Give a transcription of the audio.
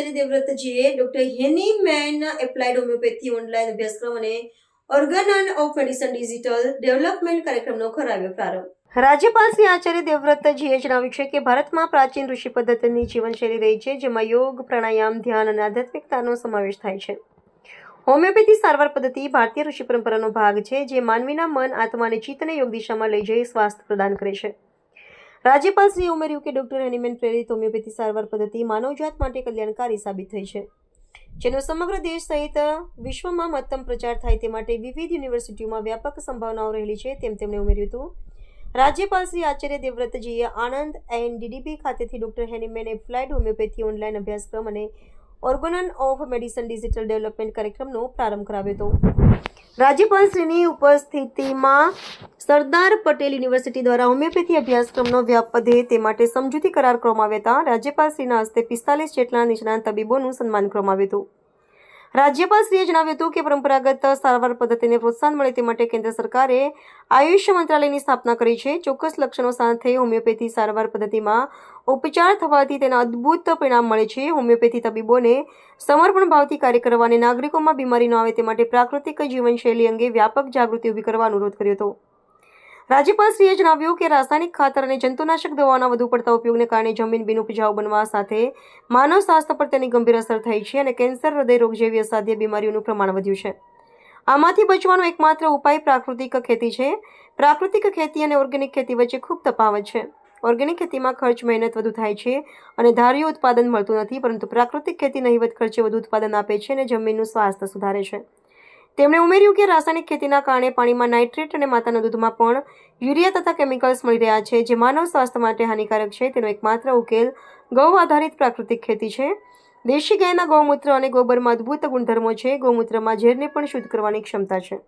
Acharya દેવવ્રતજીએ doctor હેનીમેન applied homeopathy online અભ્યાસક્રમ અને organ of medicine digital development કાર્યક્રમનો કરાવ્યો પ્રારંભ। રાજ્યપાલ શ્રી આચાર્ય દેવવ્રતજીએ જણાવ્યું છે કે ભારતમાં પ્રાચીન ઋષિ પદ્ધતિની જીવનશૈલી રહી છે, જેમાં યોગ, પ્રાણાયામ, ધ્યાન અને આધ્યાત્મિકતાનો સમાવેશ થાય છે। હોમિયોપેથી સારવાર પદ્ધતિ ભારતીય ઋષિ પરંપરાનો ભાગ છે, જે માનવીના મન, આત્મા અને ચિત્તને યોગ દિશામાં લઈ જઈ સ્વાસ્થ્ય પ્રદાન કરે છે। રાજ્યપાલશ્રીએ ઉમેર્યું કે ડોક્ટર હેનીમેન પ્રેરિત હોમિયોપેથી સારવાર પદ્ધતિ માનવજાત માટે કલ્યાણકારી સાબિત થઈ છે, જેનો સમગ્ર દેશ સહિત વિશ્વમાં મહત્તમ પ્રચાર થાય તે માટે વિવિધ યુનિવર્સિટીઓમાં વ્યાપક સંભાવનાઓ રહેલી છે, તેમ તેમણે ઉમેર્યું હતું। રાજ્યપાલ શ્રી આચાર્ય દેવવ્રતજીએ આણંદ એનડીડીબી ખાતેથી ડોક્ટર હેનીમેન એપ્લાઇડ હોમિયોપેથી ઓનલાઈન અભ્યાસક્રમ અને organ of medicine digital development કાર્યક્રમનો પ્રારંભ કરાવ્યો હતો। રાજ્યપાલશ્રીની ઉપસ્થિતિમાં સરદાર પટેલ યુનિવર્સિટી દ્વારા હોમિયોપેથી અભ્યાસક્રમનો વ્યાપ વધે તે માટે સમજૂતી કરાર કરવામાં આવ્યા હતા। રાજ્યપાલશ્રીના હસ્તે 45 જેટલા નિષ્ણાત તબીબોનું સન્માન કરવામાં આવ્યું હતું। રાજ્યપાલશ્રીએ જણાવ્યું હતું કે પરંપરાગત સારવાર પદ્ધતિને પ્રોત્સાહન મળે તે માટે કેન્દ્ર સરકારે આયુષ મંત્રાલયની સ્થાપના કરી છે। ચોક્કસ લક્ષણો સાથે હોમિયોપેથી સારવાર પદ્ધતિમાં ઉપચાર થવાથી તેના અદ્ભુત પરિણામ મળે છે। હોમિયોપેથી તબીબોને સમર્પણ ભાવથી કાર્ય કરવા અને નાગરિકોમાં બીમારી ન આવે તે માટે પ્રાકૃતિક જીવનશૈલી અંગે વ્યાપક જાગૃતિ ઊભી કરવા અનુરોધ કર્યો હતો। રાજ્યપાલશ્રીએ જણાવ્યું કે રાસાયણિક ખાતર અને જંતુનાશક દવાઓના વધુ પડતા ઉપયોગને કારણે જમીન બિનઉપજાઉ બનવા સાથે માનવ સ્વાસ્થ્ય પર તેની ગંભીર અસર થઈ છે અને કેન્સર, હૃદય રોગ જેવી અસાધ્ય બીમારીઓનું પ્રમાણ વધ્યું છે। આમાંથી બચવાનો એકમાત્ર ઉપાય પ્રાકૃતિક ખેતી છે। પ્રાકૃતિક ખેતી અને ઓર્ગેનિક ખેતી વચ્ચે ખૂબ તફાવત છે। ઓર્ગેનિક ખેતીમાં ખર્ચ, મહેનત વધુ થાય છે અને ધાર્યું ઉત્પાદન મળતું નથી, પરંતુ પ્રાકૃતિક ખેતી નહિવત ખર્ચે વધુ ઉત્પાદન આપે છે અને જમીનનું સ્વાસ્થ્ય સુધારે છે। તેમણે ઉમેર્યું કે રાસાયણિક ખેતીના કારણે પાણીમાં નાઇટ્રેટ અને માતાના દૂધમાં પણ યુરિયા તથા કેમિકલ્સ મળી રહ્યા છે, જે માનવ સ્વાસ્થ્ય માટે હાનિકારક છે। તેનો એકમાત્ર ઉકેલ ગૌ આધારિત પ્રાકૃતિક ખેતી છે। દેશી ગાયના ગૌમૂત્ર અને ગોબરમાં અદ્ભુત ગુણધર્મો છે। ગૌમૂત્રમાં ઝેરને પણ શુદ્ધ કરવાની ક્ષમતા છે।